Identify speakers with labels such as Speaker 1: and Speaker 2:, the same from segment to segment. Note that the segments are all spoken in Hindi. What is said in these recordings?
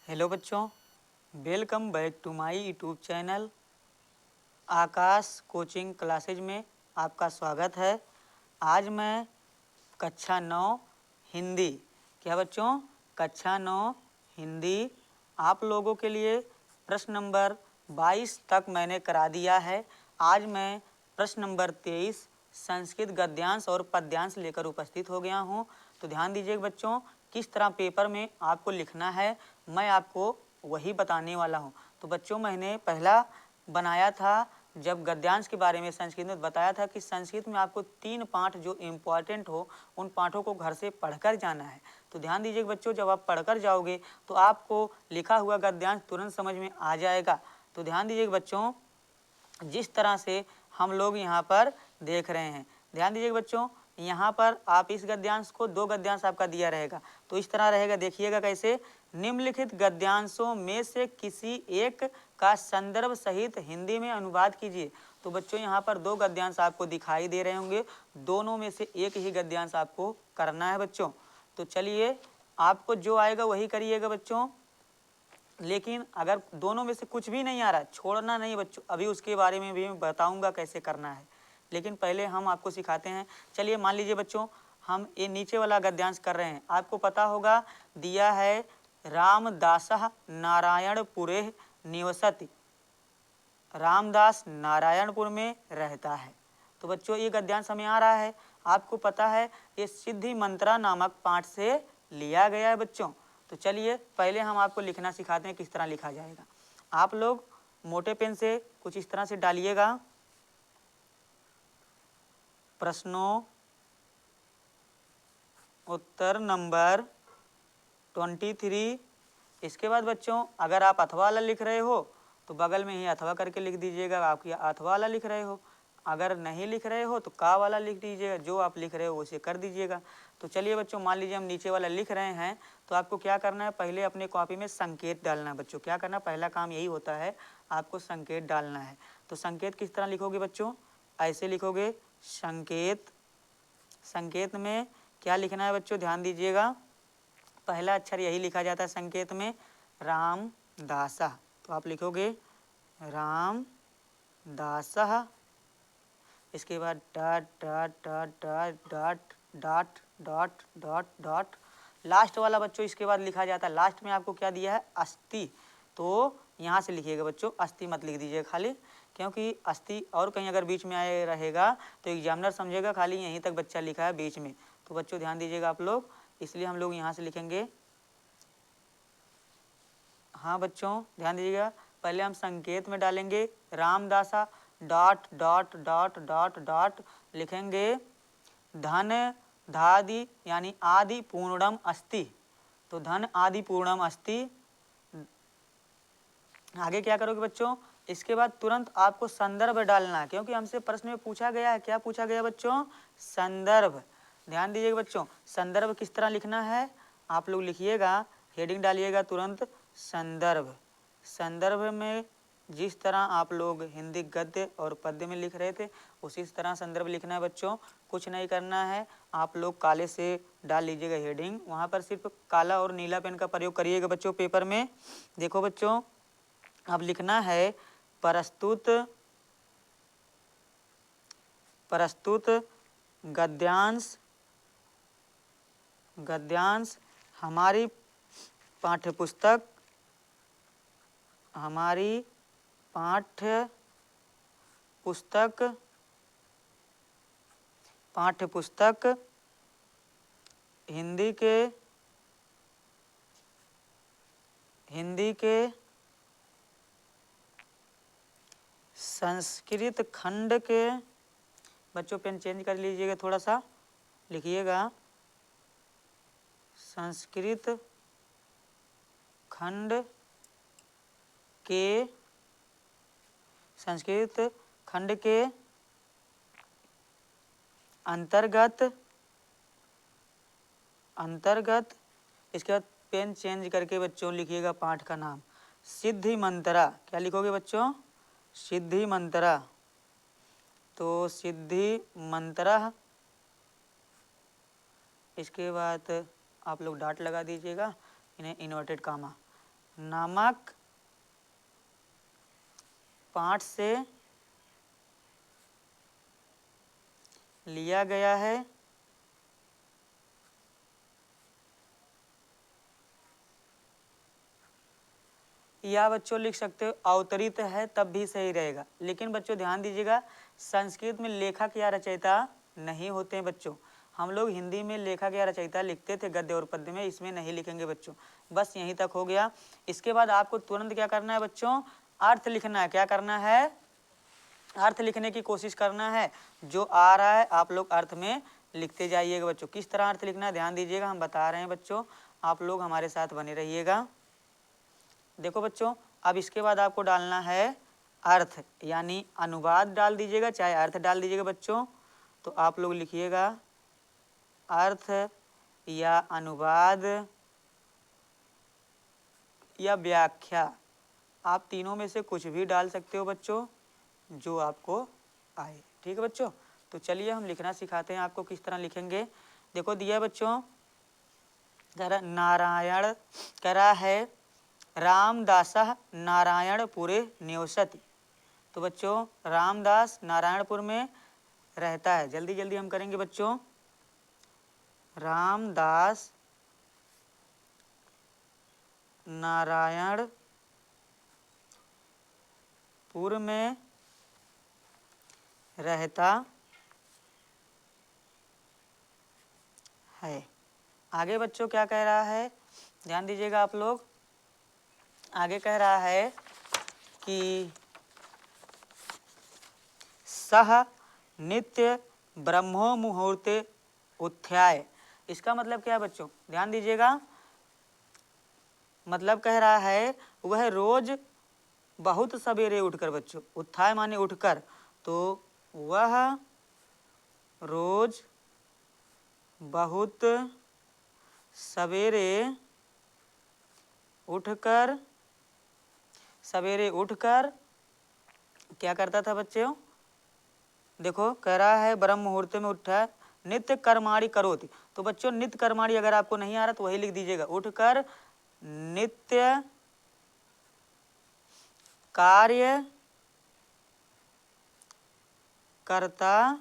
Speaker 1: हेलो बच्चों, welcome back to my YouTube channel Aakash coaching classes में आपका स्वागत है। आज मैं कक्षा 9 हिंदी क्या बच्चों कक्षा 9 हिंदी आप लोगों के लिए प्रश्न नंबर 22 तक मैंने करा दिया है। आज मैं प्रश्न नंबर 23 संस्कृत गद्यांश और पद्यांश लेकर उपस्थित हो गया हूँ। तो ध्यान दीजिए बच्चों, किस तरह पेपर में आपको लिखना है मैं आपको वही बताने वाला हूँ। तो बच्चों, मैंने पहला बनाया था जब गद्यांश के बारे में संस्कृत में बताया था कि संस्कृत में आपको 3 पाठ जो इम्पॉर्टेंट हो उन पाठों को घर से पढ़कर जाना है। तो ध्यान दीजिए बच्चों, जब आप पढ़कर जाओगे तो आपको लिखा हुआ गद्यांश तुरंत समझ में आ जाएगा। तो ध्यान दीजिए बच्चों, जिस तरह से हम लोग यहाँ पर देख रहे हैं, ध्यान दीजिए बच्चों, यहाँ पर आप इस गद्यांश को 2 गद्यांश आपका दिया रहेगा तो इस तरह रहेगा। देखिएगा कैसे, निम्नलिखित गद्यांशों में से किसी एक का संदर्भ सहित हिंदी में अनुवाद कीजिए। तो बच्चों, यहाँ पर 2 गद्यांश आपको दिखाई दे रहे होंगे, दोनों में से एक ही गद्यांश आपको करना है बच्चों। तो चलिए, आपको जो आएगा वही करिएगा बच्चों, लेकिन अगर दोनों में से कुछ भी नहीं आ रहा छोड़ना नहीं बच्चों, अभी उसके बारे में भी मैं बताऊंगा कैसे करना है, लेकिन पहले हम आपको सिखाते हैं। चलिए, मान लीजिए बच्चों, हम ये नीचे वाला गद्यांश कर रहे हैं। आपको पता होगा दिया है रामदासः नारायणपुरे निवसति, रामदास नारायणपुर में रहता है। तो बच्चों, ये गद्यांश हमें आ रहा है। आपको पता है ये सिद्धि मंत्रा नामक पाठ से लिया गया है बच्चों। तो चलिए, पहले हम आपको लिखना सिखाते हैं किस तरह लिखा जाएगा। आप लोग मोटे पेन से कुछ इस तरह से डालिएगा, प्रश्नों उत्तर नंबर 23। इसके बाद बच्चों, अगर आप अथवा वाला लिख रहे हो तो बगल में ही अथवा करके लिख दीजिएगा, आप अथवा वाला लिख रहे हो। अगर नहीं लिख रहे हो तो का वाला लिख दीजिएगा, जो आप लिख रहे हो उसे कर दीजिएगा। तो चलिए बच्चों, मान लीजिए हम नीचे वाला लिख रहे हैं, तो आपको क्या करना है, पहले अपने कॉपी में संकेत डालना है बच्चों। क्या करना, पहला काम यही होता है, आपको संकेत डालना है। तो संकेत किस तरह लिखोगे बच्चों, ऐसे लिखोगे संकेत। संकेत में क्या लिखना है बच्चों, ध्यान दीजिएगा, पहला अक्षर यही लिखा जाता है संकेत में, रामदासः। तो आप लिखोगे रामदासः। इसके बाद dot dot dot dot dot dot dot dot dot, last वाला बच्चों इसके बाद लिखा जाता है। लास्ट में आपको क्या दिया है, अस्ति। तो यहाँ से लिखिएगा बच्चों, अस्ति मत लिख दीजिएगा खाली, क्योंकि अस्ति और कहीं अगर बीच में आए रहेगा तो एग्जामिनर समझेगा खाली यहीं तक बच्चा लिखा है बीच में। तो बच्चों ध्यान दीजिएगा आप लोग, इसलिए हम लोग यहाँ से लिखेंगे। हाँ बच्चों, ध्यान दीजिएगा, पहले हम संकेत में डालेंगे Ramdasa dot dot dot dot dot, लिखेंगे धन धादि यानी आदि पूर्णम अस्ति। तो धन आदि पूर्णम अस्ति। आगे क्या करोगे बच्चों, इसके बाद तुरंत आपको संदर्भ डालना है, क्योंकि हमसे प्रश्न में पूछा गया है। क्या पूछा गया बच्चों, संदर्भ। ध्यान दीजिएगा बच्चों, संदर्भ किस तरह लिखना है, आप लोग लिखिएगा, हेडिंग डालिएगा तुरंत संदर्भ। संदर्भ में जिस तरह आप लोग हिंदी गद्य और पद्य में लिख रहे थे उसी तरह संदर्भ लिखना है बच्चों। कुछ नहीं करना है, आप लोग काले से डाल लीजिएगा हेडिंग, वहाँ पर सिर्फ काला और नीला पेन का प्रयोग करिएगा बच्चों पेपर में। देखो बच्चों, अब लिखना है प्रस्तुत प्रस्तुत गद्यांश गद्यांश हमारी पाठ्यपुस्तक पाठ्यपुस्तक हिंदी के संस्कृत खंड के, बच्चों पेन चेंज कर लीजिएगा थोड़ा सा, लिखिएगा संस्कृत खंड के अंतर्गत इसके बाद पेन चेंज करके बच्चों लिखिएगा पाठ का नाम सिद्धि मंत्रा। क्या लिखोगे बच्चों, सिद्धि मंत्रा। तो सिद्धि मंत्रा, इसके बाद आप लोग डॉट लगा दीजिएगा, इन्हें इन्वर्टेड कामा। नामक पाठ से लिया गया है। या बच्चों लिख सकते हो अवतरित है, तब भी सही रहेगा। लेकिन बच्चों ध्यान दीजिएगा, संस्कृत में लेखक या रचयिता नहीं होते हैं बच्चों। हम लोग हिंदी में लेखक या रचयिता लिखते थे गद्य और पद्य में, इसमें नहीं लिखेंगे बच्चों। बस यहीं तक हो गया। इसके बाद आपको तुरंत क्या करना है बच्चों, अर्थ लिखना है। क्या करना है, अर्थ लिखने की कोशिश करना है। जो आ रहा है आप लोग अर्थ में लिखते जाइएगा बच्चों। किस तरह अर्थ लिखना है ध्यान दीजिएगा, हम बता रहे हैं बच्चों, आप लोग हमारे साथ बने रहिएगा। देखो बच्चों, अब इसके बाद आपको डालना है अर्थ, यानी अनुवाद डाल दीजिएगा चाहे अर्थ डाल दीजिएगा बच्चों। तो आप लोग लिखिएगा अर्थ या अनुवाद या व्याख्या, आप तीनों में से कुछ भी डाल सकते हो बच्चों, जो आपको आए। ठीक है बच्चों, तो चलिए हम लिखना सिखाते हैं आपको, किस तरह लिखेंगे। देखो दिया बच्चों, कह रहा नारायण, कह रहा है रामदासः नारायणपुरे निवसति। तो बच्चों रामदास नारायणपुर में रहता है। जल्दी जल्दी हम करेंगे बच्चों, रामदास नारायणपुर में रहता है। आगे बच्चों क्या कह रहा है, ध्यान दीजिएगा आप लोग। आगे कह रहा है कि सह नित्य ब्रह्मो मुहूर्ते उत्थाय। इसका मतलब क्या है बच्चों, ध्यान दीजिएगा। मतलब कह रहा है वह रोज बहुत सवेरे उठकर बच्चों, उत्थाय माने उठकर, तो वह रोज बहुत सवेरे उठकर क्या करता था बच्चों, देखो कह रहा है ब्रह्म मुहूर्त में उठा, नित्य कर्माणि करोति। तो बच्चों नित्य कर्माणि अगर आपको नहीं आ रहा तो वही लिख दीजिएगा, उठकर नित्य कार्य करता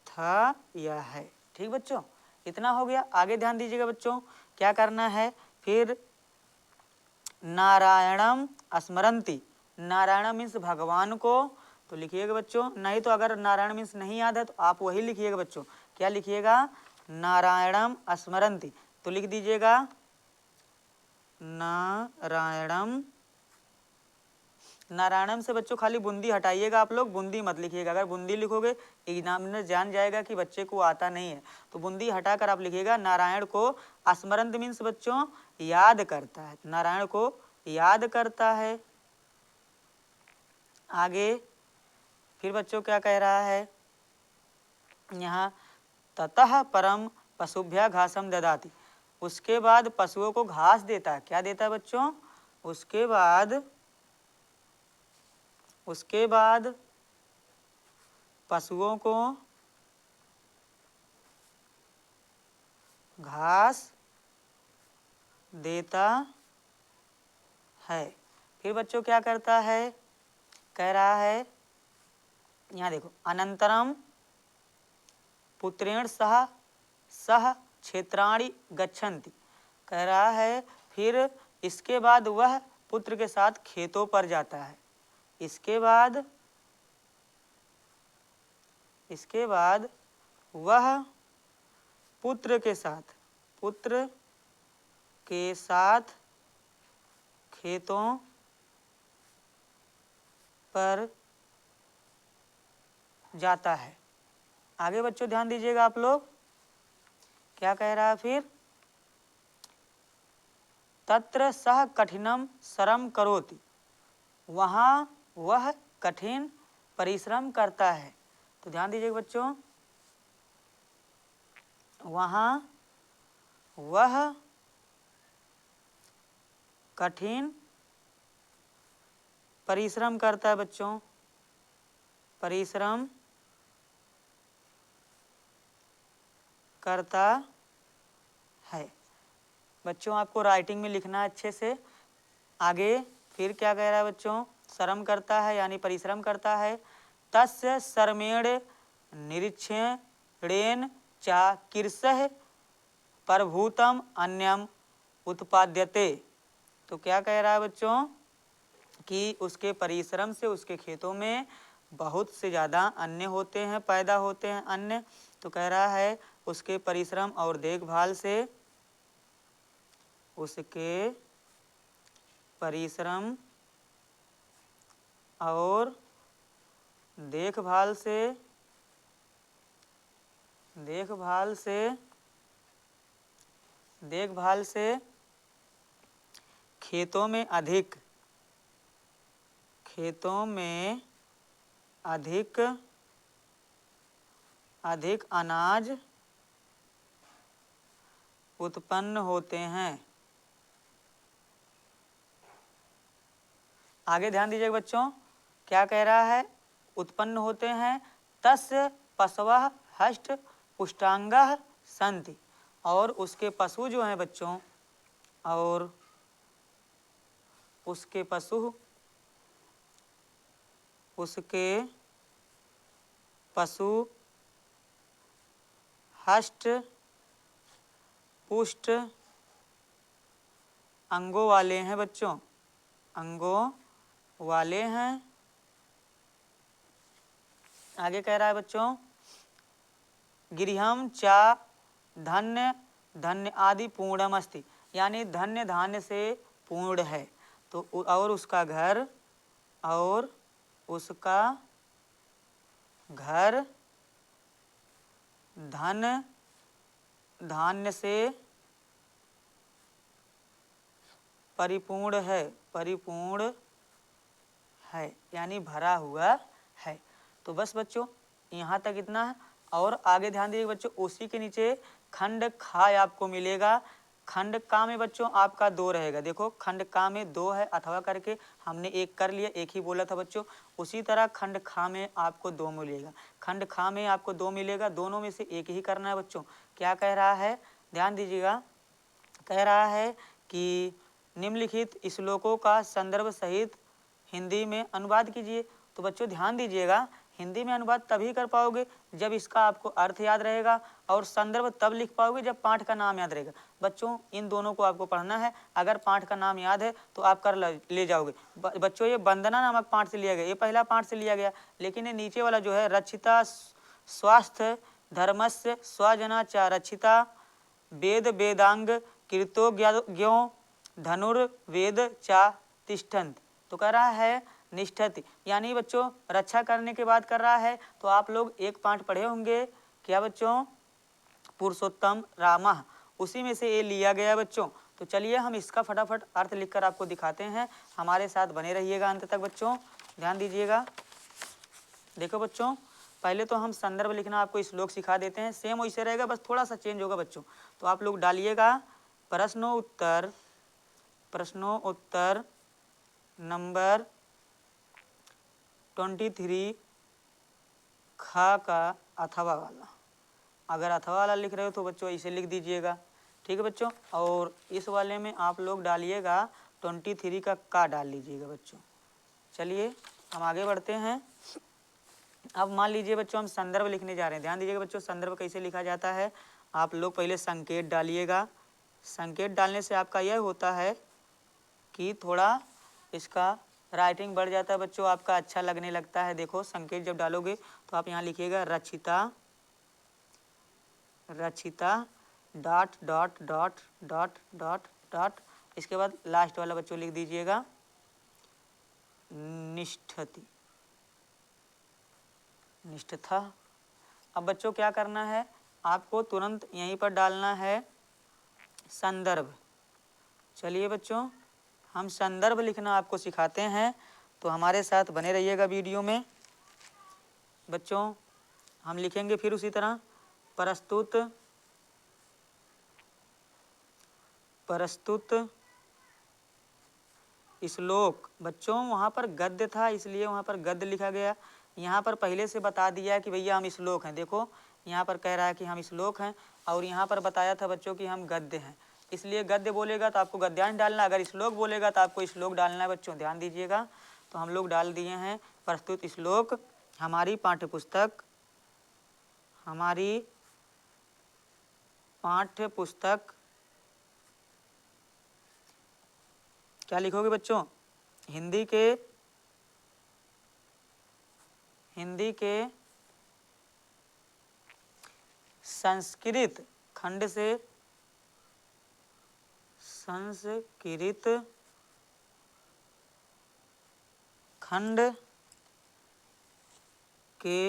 Speaker 1: था यह है। ठीक बच्चों, इतना हो गया। आगे ध्यान दीजिएगा बच्चों, क्या करना है फिर, नारायणम स्मरन्ति। नारायण मीन्स भगवान को, तो लिखिएगा बच्चों। नहीं तो अगर नारायण मीन्स नहीं याद है तो आप वही लिखिएगा बच्चों। क्या लिखिएगा, नारायणम स्मरन्ति। तो लिख दीजिएगा नारायणम। नारायणम से बच्चों खाली बूंदी हटाइएगा, आप लोग बूंदी मत लिखिएगा। अगर बूंदी लिखोगे एग्जामिनर जान जाएगा कि बच्चे को आता नहीं है, तो बूंदी हटाकर आप लिखिएगा नारायण को स्मरन्त मीन्स बच्चों याद करता है, नारायण को याद करता है। आगे फिर बच्चों क्या कह रहा है यहाँ, ततः परम पशुभ्य घासम ददाति। उसके बाद पशुओं को घास देता है। क्या देता है बच्चों, उसके बाद पशुओं को घास देता है। फिर बच्चों क्या करता है, कह रहा है यहाँ देखो, अनंतरम पुत्रेण सह क्षेत्राणि गच्छन्ति। कह रहा है फिर इसके बाद वह पुत्र के साथ खेतों पर जाता है। इसके बाद वह पुत्र के साथ खेतों पर जाता है। आगे बच्चों ध्यान दीजिएगा आप लोग, क्या कह रहा है फिर, तत्र सह कठिनम श्रम करोति। वहाँ वह कठिन परिश्रम करता है। तो ध्यान दीजिएगा बच्चों, वहाँ वह कठिन परिश्रम करता है बच्चों, परिश्रम करता है। बच्चों आपको राइटिंग में लिखना अच्छे से। आगे फिर क्या कह रहा है बच्चों, श्रम करता है यानी परिश्रम करता है। तस्य श्रमेण निरीक्षणेन चा कीर्षः प्रभूतम अन्यम उत्पाद्यते। तो क्या कह रहा है बच्चों कि उसके परिश्रम से उसके खेतों में बहुत से ज़्यादा अन्न होते हैं, पैदा होते हैं अन्न। तो कह रहा है उसके परिश्रम और देखभाल से, उसके परिश्रम और देखभाल से खेतों में अधिक अनाज उत्पन्न होते हैं। आगे ध्यान दीजिएगा बच्चों, क्या कह रहा है, उत्पन्न होते हैं। तस्य पशवः हष्ट पुष्टांगः सन्ति, और उसके पशु जो हैं बच्चों, और उसके पशु हष्ट पुष्ट अंगों वाले हैं बच्चों, अंगों वाले हैं। आगे कह रहा है बच्चों, गृहम चा धन्य धन्य आदि पूर्णम अस्ति, यानी धन्य धान्य से पूर्ण है। तो और उसका घर धन धान्य से परिपूर्ण है यानी भरा हुआ है। तो बस बच्चों यहाँ तक इतना है। और आगे ध्यान दीजिए बच्चों, उसी के नीचे खंड खा आपको मिलेगा। खंड का में बच्चों आपका 2 रहेगा। देखो खंड का में 2 है, अथवा करके हमने 1 कर लिया, 1 ही बोला था बच्चों। उसी तरह खंड खा में आपको 2 मिलेगा। खंड खा में आपको 2 मिलेगा, दोनों में से 1 ही करना है बच्चों। क्या कह रहा है, ध्यान दीजिएगा, कह रहा है कि निम्नलिखित श्लोकों का संदर्भ सहित हिंदी में अनुवाद कीजिए। तो बच्चों ध्यान दीजिएगा, हिंदी में अनुवाद तभी कर पाओगे जब इसका आपको अर्थ याद रहेगा, और संदर्भ तब लिख पाओगे जब पाठ का नाम याद रहेगा। बच्चों इन दोनों को आपको पढ़ना है। अगर पाठ का नाम याद है तो आप कर ले जाओगे। बच्चों ये वंदना नामक पाठ से लिया गया, ये पहला पाठ से लिया गया, लेकिन ये नीचे वाला जो है, रक्षिता स्वास्थ्य धर्मस्य स्वजना च रक्षिता वेद वेदांग कीर्तो ज्ञो धनुर्वेद चा तिष्ठन्त। तो कह रहा है निष्ठति, यानी बच्चों रक्षा करने के बाद कर रहा है। तो आप लोग एक पाठ पढ़े होंगे, क्या बच्चों, पुरुषोत्तम रामः, उसी में से ये लिया गया बच्चों। तो चलिए हम इसका फटाफट अर्थ लिखकर आपको दिखाते हैं। हमारे साथ बने रहिएगा अंत तक बच्चों, ध्यान दीजिएगा। देखो बच्चों, पहले तो हम संदर्भ लिखना आपको श्लोक सिखा देते हैं। सेम वैसे रहेगा, बस थोड़ा सा चेंज होगा बच्चों। तो आप लोग डालिएगा प्रश्नोत्तर नंबर 23 खा का अथवा वाला। अगर अथवा वाला लिख रहे हो तो बच्चों इसे लिख दीजिएगा, ठीक है बच्चों। और इस वाले में आप लोग डालिएगा 23 का डाल लीजिएगा बच्चों। चलिए हम आगे बढ़ते हैं। अब मान लीजिए बच्चों हम संदर्भ लिखने जा रहे हैं। ध्यान दीजिएगा बच्चों, संदर्भ कैसे लिखा जाता है। आप लोग पहले संकेत डालिएगा। संकेत डालने से आपका यह होता है कि थोड़ा इसका राइटिंग बढ़ जाता है बच्चों, आपका अच्छा लगने लगता है। देखो संकेत जब डालोगे तो आप यहाँ लिखिएगा रक्षिता dot dot dot dot dot dot, इसके बाद लास्ट वाला बच्चों लिख दीजिएगा निष्ठा। अब बच्चों क्या करना है, आपको तुरंत यहीं पर डालना है संदर्भ। चलिए बच्चों हम संदर्भ लिखना आपको सिखाते हैं, तो हमारे साथ बने रहिएगा वीडियो में। बच्चों हम लिखेंगे फिर उसी तरह प्रस्तुत श्लोक। बच्चों वहाँ पर गद्य था इसलिए वहाँ पर गद्य लिखा गया। यहाँ पर पहले से बता दिया कि भैया हम श्लोक हैं। देखो यहाँ पर कह रहा है कि हम श्लोक हैं, और यहाँ पर बताया था बच्चों कि हम गद्य हैं। इसलिए गद्य बोलेगा तो आपको गद्यांश डालना, अगर श्लोक बोलेगा तो आपको श्लोक डालना है बच्चों, ध्यान दीजिएगा। तो हम लोग डाल दिए हैं प्रस्तुत श्लोक। हमारी पाठ्य पुस्तक क्या लिखोगे बच्चों? हिंदी के संस्कृत खंड के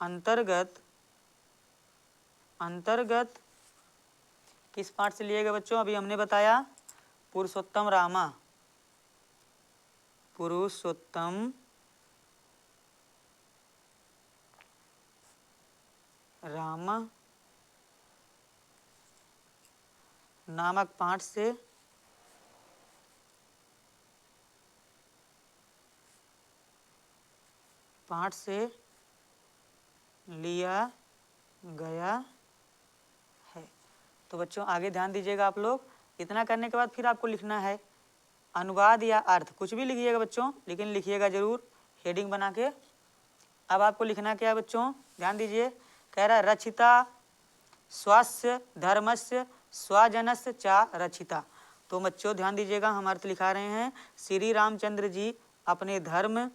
Speaker 1: अंतर्गत किस पाठ से लिएगा बच्चों? अभी हमने बताया पुरुषोत्तम रामा नामक पाठ से लिया गया है। तो बच्चों आगे ध्यान दीजिएगा आप लोग। इतना करने के बाद फिर आपको लिखना है अनुवाद या अर्थ, कुछ भी लिखिएगा बच्चों, लेकिन लिखिएगा जरूर हेडिंग बना के। अब आपको लिखना क्या है बच्चों? ध्यान दीजिए, कह रहा है रचिता स्वस्य धर्मस्य स्वजनस्य चा रचिता। तो बच्चों ध्यान दीजिएगा, हम अर्थ लिखा रहे हैं। श्री रामचंद्र जी अपने धर्म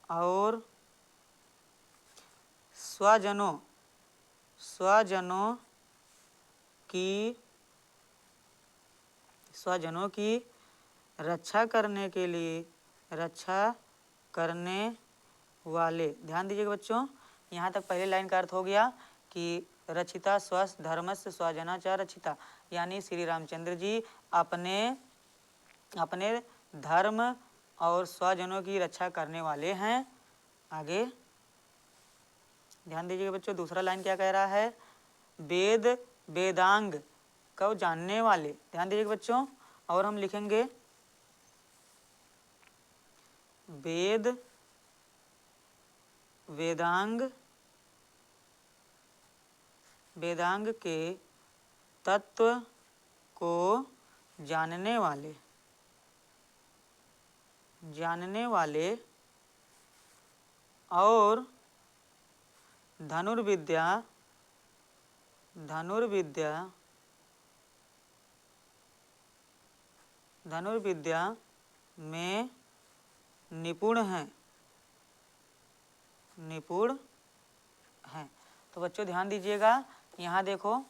Speaker 1: और स्वजनों की रक्षा करने वाले। ध्यान दीजिएगा बच्चों, यहाँ तक पहले लाइन का अर्थ हो गया कि रचिता स्वस्य धर्मस्य स्वजना च रचिता, यानी श्री रामचंद्र जी अपने धर्म और स्वजनों की रक्षा करने वाले हैं। आगे ध्यान दीजिएगा बच्चों, दूसरा लाइन क्या कह रहा है? वेद वेदांग को जानने वाले। ध्यान दीजिएगा बच्चों, और हम लिखेंगे वेद वेदांग के तत्व को जानने वाले और धनुर्विद्या में निपुण हैं। तो बच्चों ध्यान दीजिएगा, यहाँ देखो,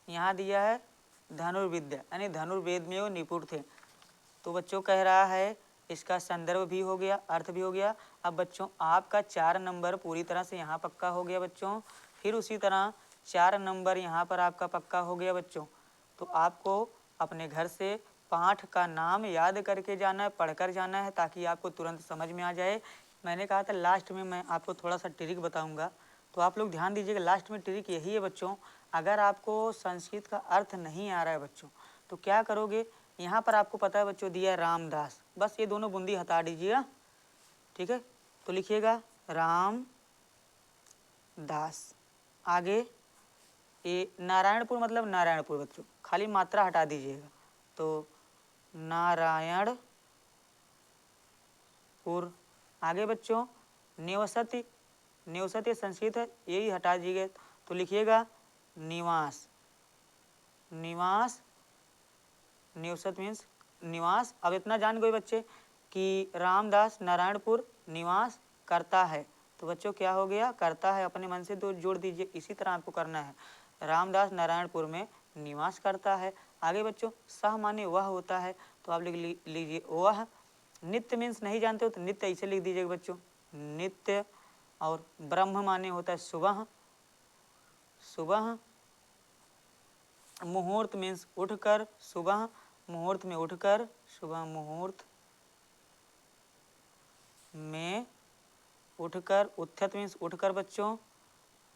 Speaker 1: यहाँ दिया है धनुर्विद्या, यानी धनुर्वेद में वो निपुण थे। तो बच्चों कह रहा है, इसका संदर्भ भी हो गया, अर्थ भी हो गया। अब बच्चों आपका 4 नंबर पूरी तरह से यहाँ पक्का हो गया बच्चों। फिर उसी तरह 4 नंबर यहाँ पर आपका पक्का हो गया बच्चों। तो आपको अपने घर से पाठ का नाम याद करके जाना है, पढ़कर जाना है, ताकि आपको तुरंत समझ में आ जाए। मैंने कहा था लास्ट में मैं आपको थोड़ा सा ट्रिक बताऊंगा, तो आप लोग ध्यान दीजिएगा। लास्ट में ट्रिक यही है बच्चों, अगर आपको संस्कृत का अर्थ नहीं आ रहा है बच्चों, तो क्या करोगे? यहाँ पर आपको पता है बच्चों दिया है रामदास, बस ये दोनों बूंदी हटा दीजिएगा, ठीक है? तो लिखिएगा रामदास। आगे ये नारायणपुर मतलब नारायणपुर बच्चों, खाली मात्रा हटा दीजिएगा, तो नारायणपुर। आगे बच्चों निवसति संस्कृत है, यही हटा दीजिएगा, तो लिखिएगा निवास। निवसत मीन्स निवास। अब इतना जान गए बच्चे कि रामदास नारायणपुर निवास करता है, तो बच्चों क्या हो गया? करता है, अपने मन से दो जोड़ दीजिए। इसी तरह आपको करना है, रामदास नारायणपुर में निवास करता है। आगे बच्चों सह माने वह होता है, तो आप लिख लीजिए वह। नित्य मीन्स नहीं जानते हो तो नित्य ऐसे लिख दीजिएगा बच्चों, नित्य। और ब्रह्म माने होता है सुबह। मुहूर्त मीन्स उठकर, सुबह मुहूर्त में उठकर, सुबह मुहूर्त में उठकर। उत्थत मीन्स उठकर बच्चों,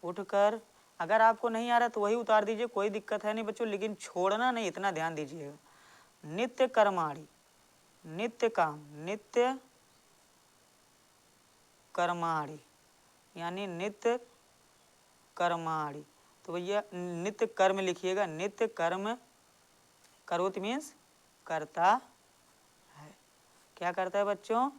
Speaker 1: उठकर। अगर आपको नहीं आ रहा तो वही उतार दीजिए, कोई दिक्कत है नहीं बच्चों, लेकिन छोड़ना नहीं, इतना ध्यान दीजिएगा। नित्य कर्माणी, नित्य काम, नित्य कर्माणि, यानी नित्य कर्माणि। तो भैया नित्य कर्म लिखिएगा, नित्य कर्म, करोति मीन्स करता है। क्या करता है बच्चों?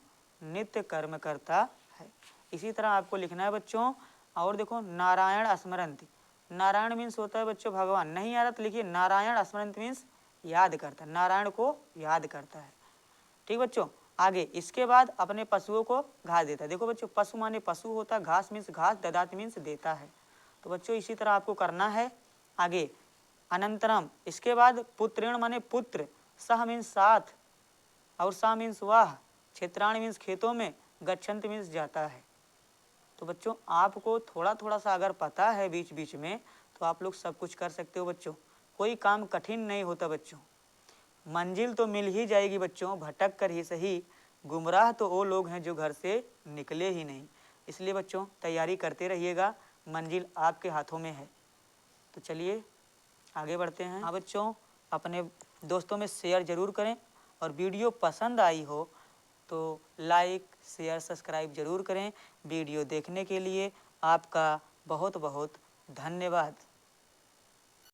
Speaker 1: नित्य कर्म करता है। इसी तरह आपको लिखना है बच्चों। और देखो, नारायण स्मरन्ति, नारायण मीन्स होता है बच्चों भगवान। नहीं आ रहा तो लिखिए नारायण स्मरन्ति मीन्स याद करता है, नारायण को याद करता है। ठीक बच्चों। आगे इसके बाद अपने पशुओं को घास देता है। देखो बच्चों, पशु माने पशु होता है, घास मीन्स घास, ददाति मीन्स देता है। तो बच्चों इसी तरह आपको करना है। आगे अनंतरम, इसके बाद पुत्रेण माने पुत्र, सह मीन्स साथ, और सा मीन्स वाह, क्षेत्राणि मीन्स खेतों में, गच्छन्ति मीन्स जाता है। तो बच्चों आपको थोड़ा थोड़ा सा अगर पता है बीच बीच में, तो आप लोग सब कुछ कर सकते हो बच्चों। कोई काम कठिन नहीं होता बच्चों। मंजिल तो मिल ही जाएगी बच्चों, भटक कर ही सही। गुमराह तो वो लोग हैं जो घर से निकले ही नहीं। इसलिए बच्चों तैयारी करते रहिएगा, मंजिल आपके हाथों में है। तो चलिए आगे बढ़ते हैं। हाँ बच्चों, अपने दोस्तों में शेयर ज़रूर करें, और वीडियो पसंद आई हो तो लाइक शेयर सब्सक्राइब ज़रूर करें। वीडियो देखने के लिए आपका बहुत बहुत धन्यवाद।